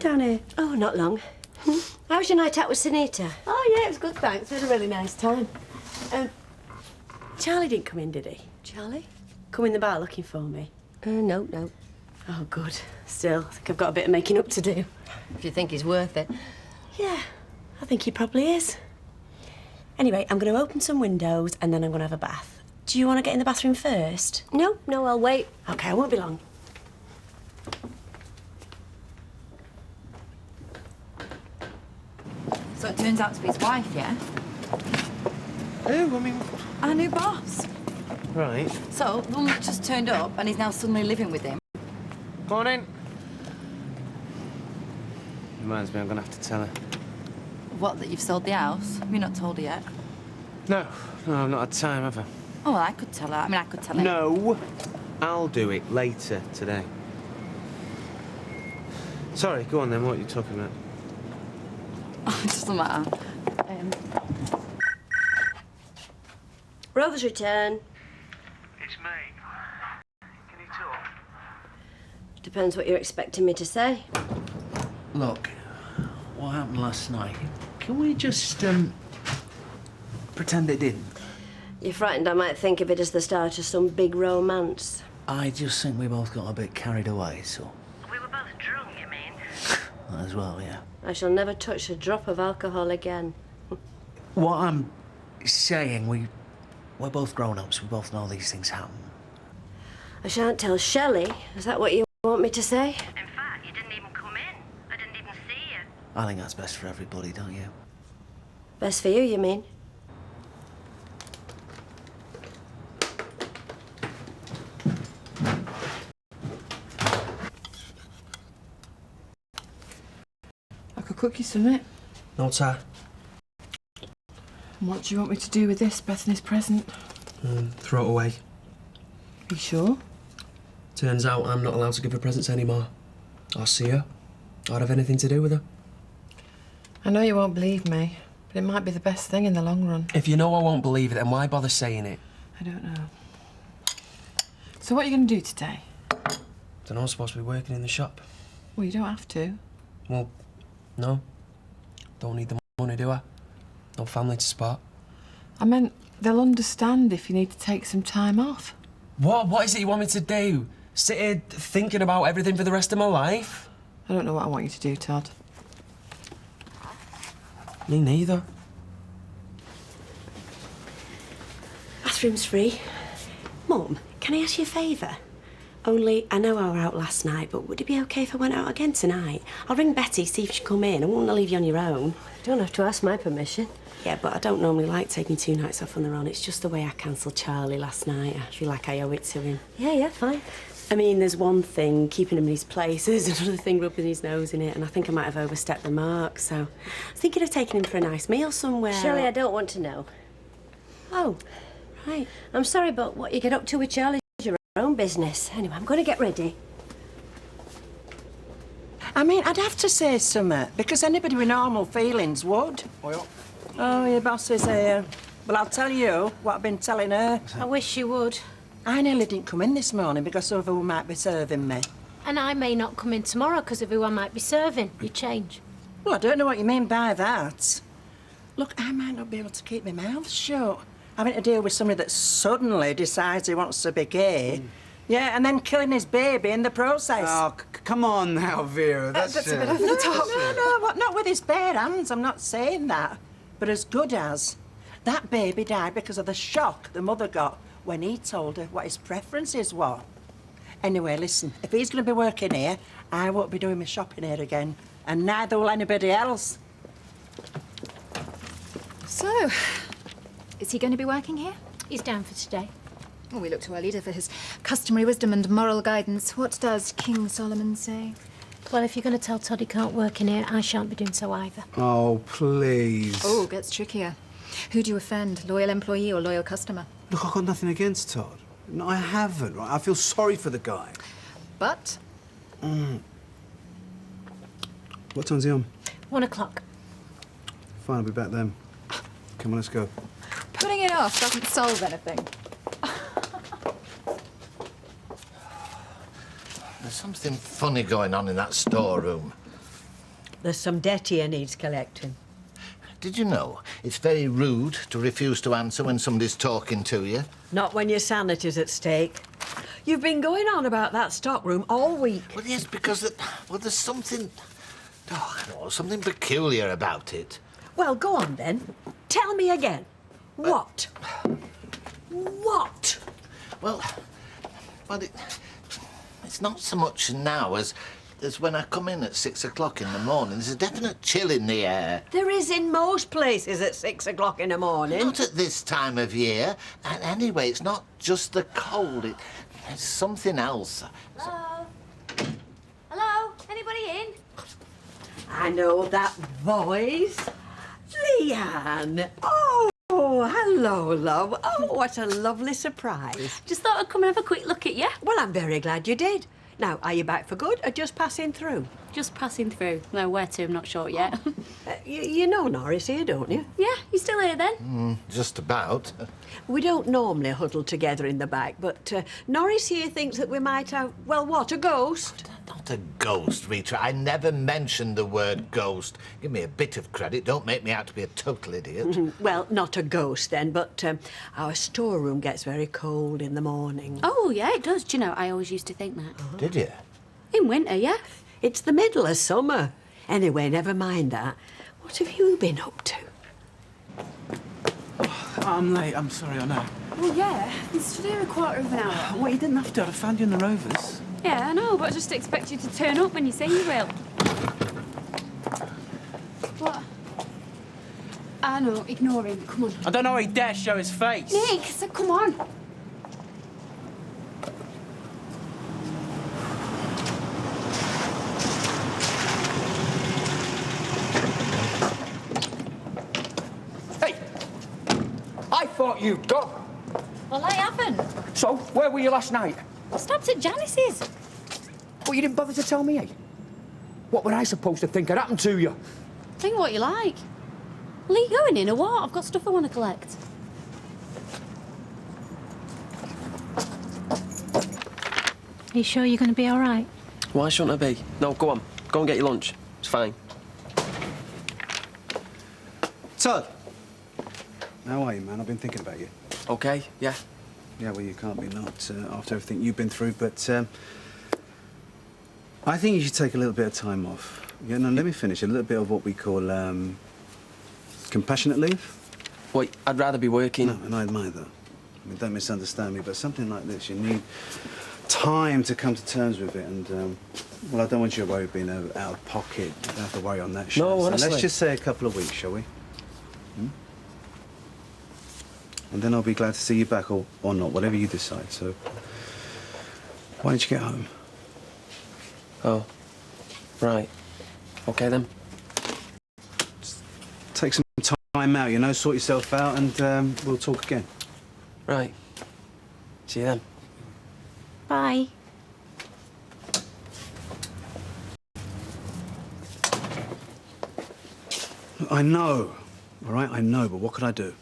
down here? Oh, not long. How was your night out with Sunita? Oh, yeah, it was good, thanks. We had a really nice time. Charlie didn't come in, did he? Charlie? Come in the bar looking for me? No. Oh, good. Still, I think I've got a bit of making up to do. If you think he's worth it. Yeah, I think he probably is. Anyway, I'm going to open some windows and then I'm going to have a bath. Do you want to get in the bathroom first? No, I'll wait. OK, I won't be long. So it turns out to be his wife, yeah? Who? I mean... Our new boss. Right. So, the one that just turned up and he's now suddenly living with him. Morning. Reminds me, I'm gonna have to tell her. What, that you've sold the house? Have you not told her yet? No, I've not had time, have I? Oh, well, I could tell her. I mean, I could tell her. No, I'll do it later today. Sorry, go on then, what are you talking about? Oh, it doesn't matter. Rover's return. It's me. Can you talk? Depends what you're expecting me to say. Look, what happened last night? Can we just, pretend it didn't? You're frightened I might think of it as the start of some big romance. I just think we both got a bit carried away, so... We were both drunk, you mean? That as well, yeah. I shall never touch a drop of alcohol again. What I'm saying, we're both grown-ups. We both know these things happen. I shan't tell Shelley. Is that what you want me to say? In fact, you didn't even come in. I didn't even see you. I think that's best for everybody, don't you? Best for you, you mean? I could cook you something. No, sir. What do you want me to do with this, Bethany's present? Throw it away. Are you sure? Turns out I'm not allowed to give her presents anymore. I'll see her. I don't have anything to do with her. I know you won't believe me, but it might be the best thing in the long run. If you know I won't believe it, then why bother saying it? I don't know. So what are you going to do today? Don't know, I'm supposed to be working in the shop. Well, you don't have to. Well, no. Don't need the money, do I? No family to support. I meant they'll understand if you need to take some time off. What? What is it you want me to do? Sit here thinking about everything for the rest of my life? I don't know what I want you to do, Todd. Me neither. Bathroom's free. Mum, can I ask you a favour? Only, I know I were out last night, but would it be OK if I went out again tonight? I'll ring Betty, see if she'll come in. I won't want to leave you on your own. You don't have to ask my permission. Yeah, but I don't normally like taking 2 nights off on their own. It's just the way I cancelled Charlie last night. I feel like I owe it to him. Yeah, fine. I mean, there's one thing keeping him in his place, there's another thing rubbing his nose in it, and I think I might have overstepped the mark, so I was thinking of taking him for a nice meal somewhere. Shelley, I don't want to know. Oh, right. I'm sorry, but what you get up to with Charlie is your own business. Anyway, I'm going to get ready. I mean, I'd have to say something, because anybody with normal feelings would. Oh, your boss is here. Well, I'll tell you what I've been telling her. I wish you would. I nearly didn't come in this morning because of who might be serving me. And I may not come in tomorrow because of who I might be serving. You change. Well, I don't know what you mean by that. Look, I might not be able to keep my mouth shut. Having to deal with somebody that suddenly decides he wants to be gay. Yeah, and then killing his baby in the process. Oh, come on now, Vera. That's a bit over the top. No, not with his bare hands. I'm not saying that. But as good as. That baby died because of the shock the mother got when he told her what his preferences were. Anyway, listen, if he's going to be working here, I won't be doing my shopping here again. And neither will anybody else. So, is he going to be working here? He's down for today. Well, we look to our leader for his customary wisdom and moral guidance. What does King Solomon say? Well, if you're going to tell Todd he can't work in here, I shan't be doing so either. Oh, please. Oh, it gets trickier. Who do you offend, loyal employee or loyal customer? Look, I've got nothing against Todd. No, I haven't, right? I feel sorry for the guy. But? What time's he on? 1 o'clock. Fine, I'll be back then. Come on, let's go. Putting it off doesn't solve anything. There's something funny going on in that storeroom. There's some debt here needs collecting. Did you know it's very rude to refuse to answer when somebody's talking to you? Not when your sanity's at stake. You've been going on about that stockroom all week. Well, yes, because there's something... Oh, I don't know, something peculiar about it. Well, go on then. Tell me again. What? What? Well, it's not so much now as when I come in at 6 o'clock in the morning. There's a definite chill in the air. There is in most places at 6 o'clock in the morning. Not at this time of year. And anyway, it's not just the cold. It's something else. Hello? Hello? Anybody in? I know that voice. Leanne. Oh, hello, love. Oh, what a lovely surprise. Just thought I'd come and have a quick look at you. Well, I'm very glad you did. Now, are you back for good or just passing through? Just passing through. No, where to, I'm not sure yet. You know Norris here, don't you? Yeah, you still here then? Just about. We don't normally huddle together in the back, but Norris here thinks that we might have, well, what, a ghost? Not a ghost, Rita. I never mentioned the word ghost. Give me a bit of credit. Don't make me out to be a total idiot. Well, not a ghost then, but our storeroom gets very cold in the morning. Oh, yeah, it does. Do you know, I always used to think that. Did you? In winter, yeah. It's the middle of summer. Anyway, never mind that. What have you been up to? I'm late. I'm sorry, I know. Well, yeah, you stood here a quarter of an hour. Well, you didn't have to. I found you in the Rovers. Yeah, I know, but I just expect you to turn up when you say you will. What? I know, ignore him. Come on. I don't know how he dares show his face. Nick, so come on. I thought you'd gone. Well, I haven't. So, where were you last night? I stopped at Janice's. Well, you didn't bother to tell me, eh? What were I supposed to think had happened to you? Think what you like. Well, are you going in or what? I've got stuff I want to collect. Are you sure you're going to be all right? Why shouldn't I be? No, go on. Go and get your lunch. It's fine. Todd. How are you, man? I've been thinking about you. OK, yeah. Yeah, well, you can't be not after everything you've been through, but I think you should take a little bit of time off. Yeah, no, let me finish. A little bit of what we call compassionate leave. Wait, I'd rather be working. No, and I admire that. I mean, don't misunderstand me, but something like this, you need time to come to terms with it, and well, I don't want you to worry about being out of pocket. You don't have to worry on that shit. No, so honestly. let's just say a couple of weeks, shall we? And then I'll be glad to see you back, or not, whatever you decide. So, why don't you get home? Oh, right. OK, then. Just take some time out, you know, sort yourself out, and we'll talk again. Right. See you then. Bye. I know, all right? I know, but what could I do?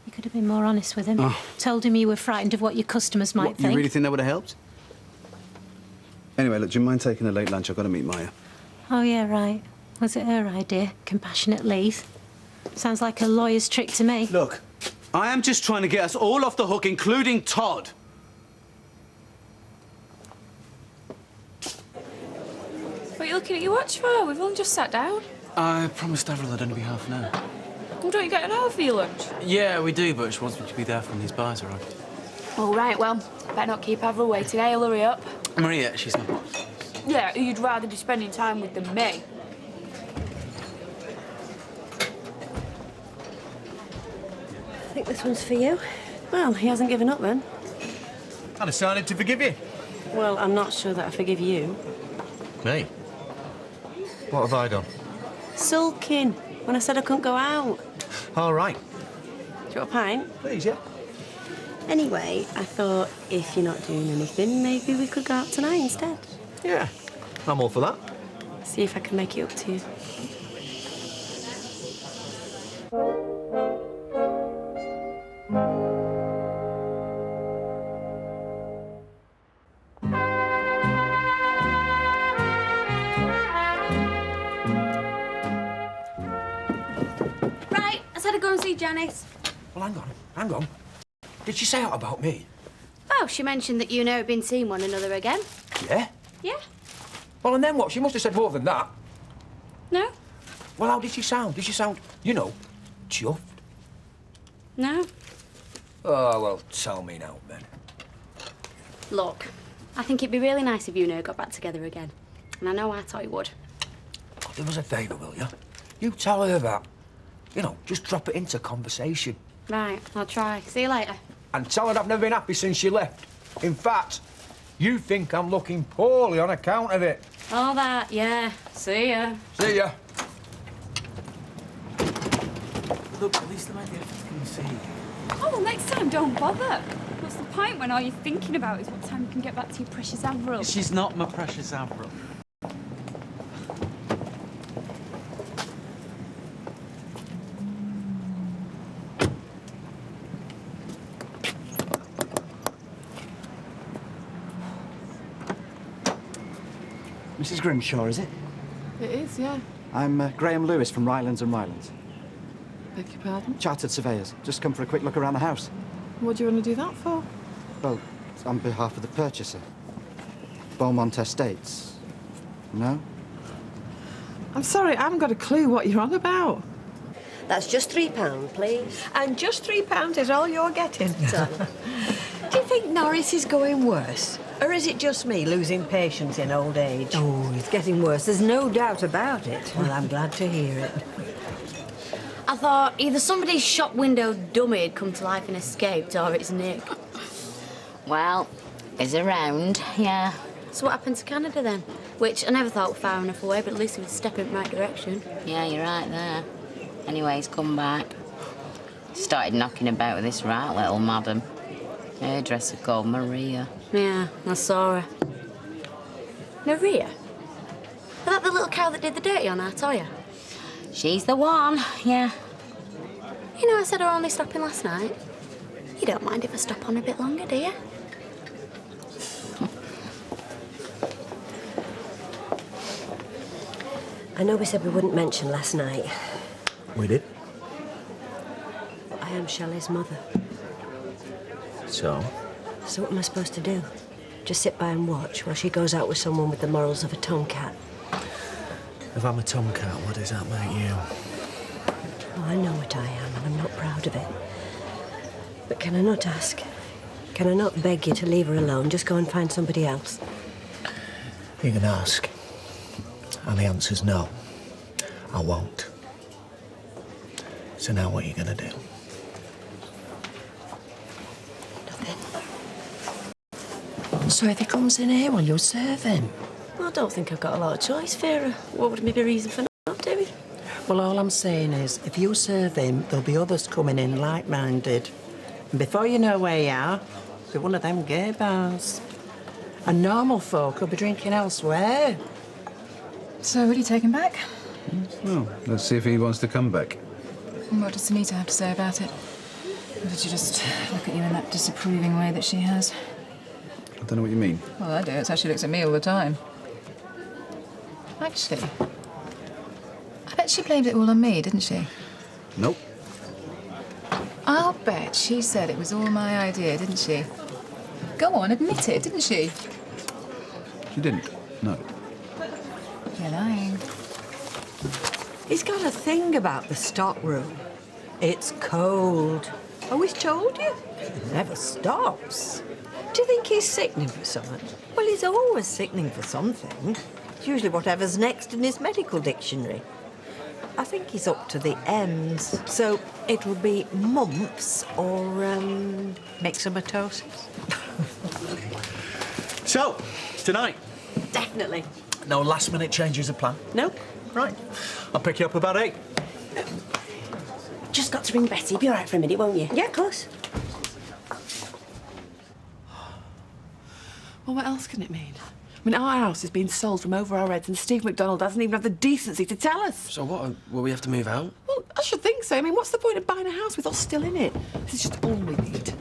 You could have been more honest with him. Oh. Told him you were frightened of what your customers might What, think. you really think that would have helped? Anyway, look, do you mind taking a late lunch? I've got to meet Maya. Oh, yeah, right. Was it her idea? Compassionate leave? Sounds like a lawyer's trick to me. Look, I am just trying to get us all off the hook, including Todd. What are you looking at your watch for? We've only just sat down. I promised Avril I'd only be half an hour. Well, don't you get an hour for your lunch? Yeah, we do, but she wants me to be there for when these bars arrive. All right, well, better not keep Avril waiting, eh? I'll hurry up. Maria, she's my boss. Yeah, you'd rather be spending time with than me. I think this one's for you. Well, he hasn't given up then. I decided to forgive you. Well, I'm not sure that I forgive you. Me? What have I done? Sulking when I said I couldn't go out. All right. Do you want a pint? Please, yeah. Anyway, I thought if you're not doing anything, maybe we could go out tonight instead. Yeah, I'm all for that. See if I can make it up to you. I said I'd go and see Janice. Well, hang on. Did she say out about me? Oh, she mentioned that you and her had been seeing one another again. Yeah? Yeah. Well, and then what? She must have said more than that. No? Well, how did she sound? Did she sound, you know, chuffed? No. Oh, well, tell me now, then. Look, I think it'd be really nice if you and her got back together again. And I know I thought you would. Oh, do us a favour, will you? You tell her that. You know, just drop it into conversation. Right, I'll try. See you later. And tell her I've never been happy since she left. In fact, you think I'm looking poorly on account of it. All that, yeah. See ya. See ya. Look, at least I made the effort to come and see you. Oh, well, next time, don't bother. What's the point when all you're thinking about is what time you can get back to your precious Avril? She's not my precious Avril. Mrs. Grimshaw, is it? It is, yeah. I'm Graham Lewis from Rylands and Rylands. Beg your pardon? Chartered surveyors. Just come for a quick look around the house. What do you want to do that for? Well, it's on behalf of the purchaser. Beaumont Estates. No? I'm sorry, I haven't got a clue what you're on about. That's just £3, please. And just £3 is all you're getting. Do you think Norris is going worse? Or is it just me losing patience in old age? Oh, it's getting worse. There's no doubt about it. Well, I'm glad to hear it. I thought either somebody's shop window dummy had come to life and escaped, or it's Nick. Well, he's around, yeah. So what happened to Canada then? Which I never thought far enough away, but at least he was stepping in the right direction. Yeah, you're right there. Anyway, he's come back. Started knocking about with this right little madam. Hairdresser called Maria. Yeah, I saw her. Maria? Was that the little cow that did the dirty on our Toya? She's the one, yeah. You know, I said I were only stopping last night. You don't mind if I stop on a bit longer, do you? I know we said we wouldn't mention last night. We did. But I am Shelley's mother. So? So what am I supposed to do? Just sit by and watch while she goes out with someone with the morals of a tomcat? If I'm a tomcat, what does that make you? Oh, I know what I am, and I'm not proud of it. But can I not ask? Can I not beg you to leave her alone? Just go and find somebody else. You can ask. And the answer's no. I won't. So now what are you gonna do? So if he comes in here, will you serve him? Well, I don't think I've got a lot of choice, Vera. What would be a reason for not doing? Well, all I'm saying is, if you serve him, there'll be others coming in like-minded. And before you know where you are, it'll be one of them gay bars. And normal folk will be drinking elsewhere. So, what are you taking back? Well, let's see if he wants to come back. And what does Anita have to say about it? Or did she just look at you in that disapproving way that she has? I don't know what you mean. Well, I do. It's how she looks at me all the time. Actually, I bet she blamed it all on me, didn't she? Nope. I'll bet she said it was all my idea, didn't she? Go on, admit it, didn't she? She didn't. No. You're lying. He's got a thing about the stock room. It's cold. Always told you? It never stops. Do you think he's sickening for something? Well, he's always sickening for something. It's usually whatever's next in his medical dictionary. I think he's up to the M's. So it will be mumps or, myxomatosis. So, tonight? Definitely. No last-minute changes of plan? No. Right. I'll pick you up about 8. Just got to ring Betty. Be all right for a minute, won't you? Yeah, of course. Well, what else can it mean? I mean, our house is being sold from over our heads and Steve McDonald doesn't even have the decency to tell us. So what? Will we have to move out? Well, I should think so. I mean, what's the point of buying a house with us still in it? This is just all we need.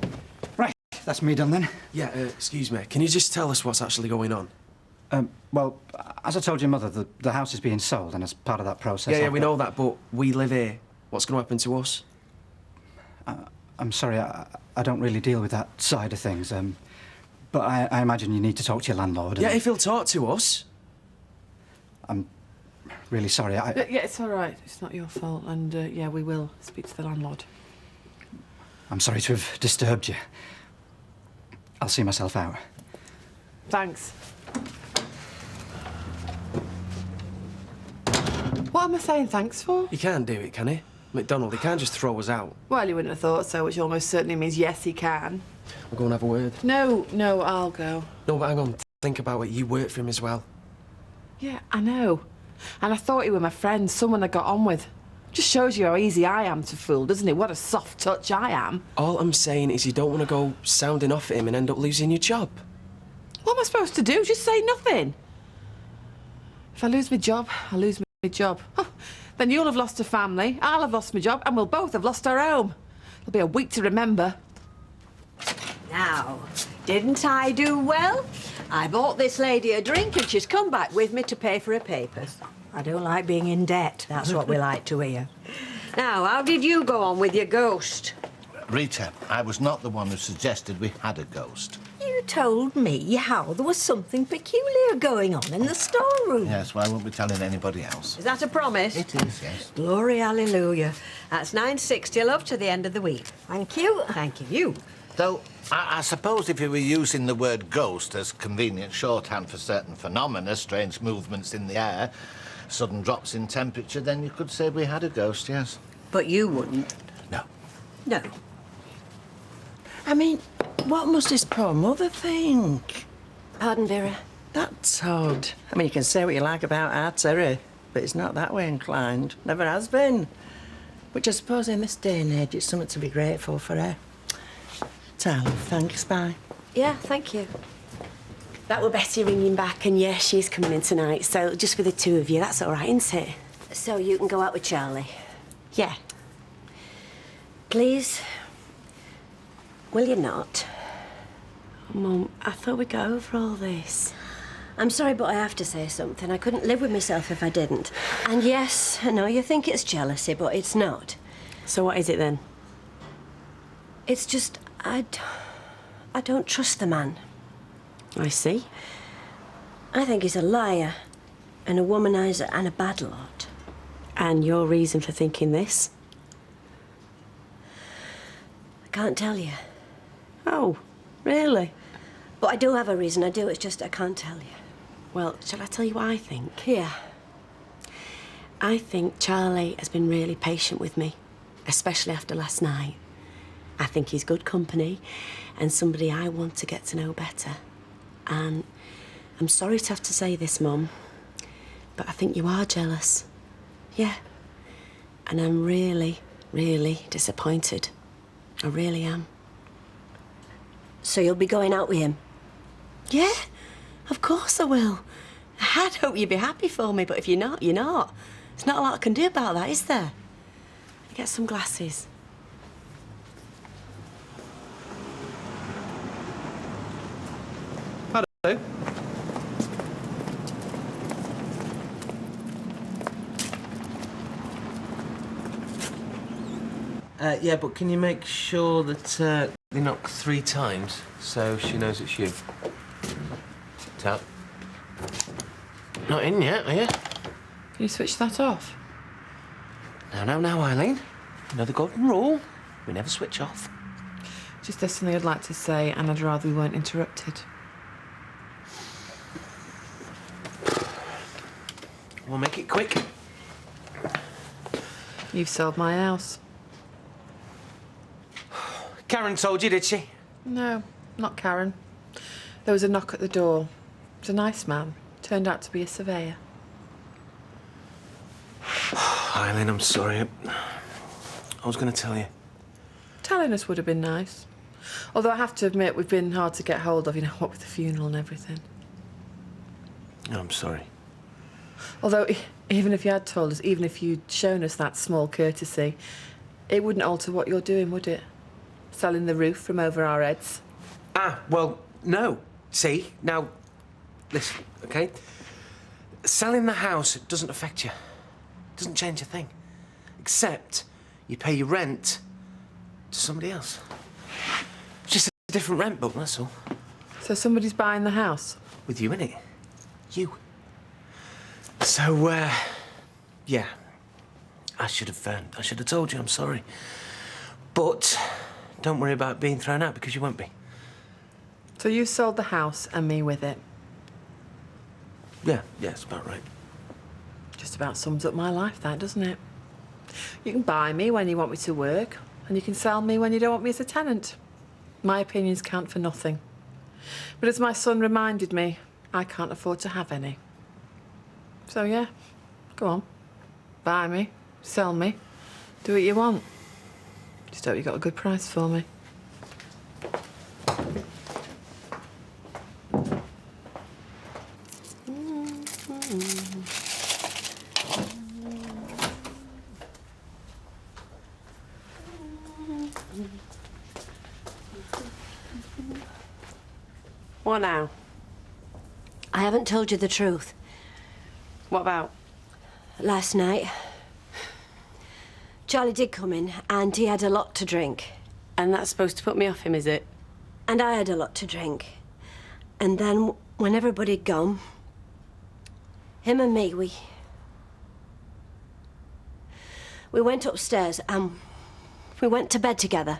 Right, that's me done then. Yeah, excuse me. Can you just tell us what's actually going on? Well, as I told your mother, the house is being sold, and as part of that process... Yeah, we know that, but we live here. What's going to happen to us? I'm sorry, I don't really deal with that side of things, but I imagine you need to talk to your landlord. Yeah, if he'll talk to us. I'm really sorry. Yeah, it's all right. It's not your fault. And, yeah, we will speak to the landlord. I'm sorry to have disturbed you. I'll see myself out. Thanks. What am I saying thanks for? He can't do it, can he? McDonald, he can't just throw us out. Well, you wouldn't have thought so, which almost certainly means yes, he can. We'll go and have a word. No, I'll go. No, but hang on. Think about it. You work for him as well. Yeah, I know. And I thought he were my friend, someone I got on with. Just shows you how easy I am to fool, doesn't it? What a soft touch I am. All I'm saying is you don't want to go sounding off at him and end up losing your job. What am I supposed to do? Just say nothing. If I lose my job, I lose my job. Oh, then you'll have lost a family, I'll have lost my job, and we'll both have lost our home. It'll be a week to remember. Now, didn't I do well? I bought this lady a drink and she's come back with me to pay for her papers. I don't like being in debt, that's what we like to hear. Now, how did you go on with your ghost? Rita, I was not the one who suggested we had a ghost. You told me how there was something peculiar going on in the storeroom. Yes, well, I won't be telling anybody else. Is that a promise? It is, yes. Glory, hallelujah. That's £9.60, love, to the end of the week. Thank you. Thank you. Though, I suppose if you were using the word ghost as convenient shorthand for certain phenomena, strange movements in the air, sudden drops in temperature, then you could say we had a ghost, yes. But you wouldn't? No. No. I mean, what must his poor mother think? Pardon, Vera? That's odd. I mean, you can say what you like about our Terry, but it's not that way inclined. Never has been. Which I suppose in this day and age, it's something to be grateful for her. Tell, thanks, bye. Yeah, thank you. That were Betty ringing back, and yeah, she's coming in tonight, so just for the two of you, that's all right, isn't it? So you can go out with Charlie? Yeah. Please? Will you not? Mum, I thought we'd got over all this. I'm sorry, but I have to say something. I couldn't live with myself if I didn't. And yes, I know you think it's jealousy, but it's not. So what is it then? It's just, I don't trust the man. I see. I think he's a liar and a womanizer and a bad lot. And your reason for thinking this? I can't tell you. Oh, really? But I do have a reason, I do. It's just I can't tell you. Well, shall I tell you what I think? Yeah. I think Charlie has been really patient with me, especially after last night. I think he's good company and somebody I want to get to know better. And I'm sorry to have to say this, Mum, but I think you are jealous. Yeah. And I'm really, really disappointed. I really am. So you'll be going out with him? Yeah, of course I will. I'd hope you'd be happy for me, but if you're not, you're not. There's not a lot I can do about that, is there? Get some glasses. Hello. Yeah, but can you make sure that they knock 3 times so she knows it's you? Tap. Not in yet, are you? Can you switch that off? No, Eileen. You know the golden rule. We never switch off. Just there's something I'd like to say, and I'd rather we weren't interrupted. We'll make it quick. You've sold my house. Karen told you, did she? No, not Karen. There was a knock at the door. It was a nice man. Turned out to be a surveyor. Eileen, I'm sorry. I was going to tell you. Telling us would have been nice. Although I have to admit, we've been hard to get hold of, you know, what with the funeral and everything. No, I'm sorry. Although, even if you had told us, even if you'd shown us that small courtesy, it wouldn't alter what you're doing, would it? Selling the roof from over our heads. Ah, well, no. See, now, listen, OK? Selling the house doesn't affect you. It doesn't change a thing. Except You pay your rent to somebody else. Just a different rent book, that's all. So somebody's buying the house? With you in it. You. So, yeah. I should have told you, I'm sorry. But don't worry about being thrown out because you won't be. So you sold the house and me with it? Yeah, it's about right. Just about sums up my life, that, doesn't it? You can buy me when you want me to work, and you can sell me when you don't want me as a tenant. My opinions count for nothing. But as my son reminded me, I can't afford to have any. So, yeah, go on. Buy me, sell me, do what you want. Just hope you got a good price for me. What now? I haven't told you the truth. What about? Last night, Charlie did come in and he had a lot to drink. And that's supposed to put me off him, is it? And I had a lot to drink. And then, when everybody had gone, him and me, we went upstairs and we went to bed together.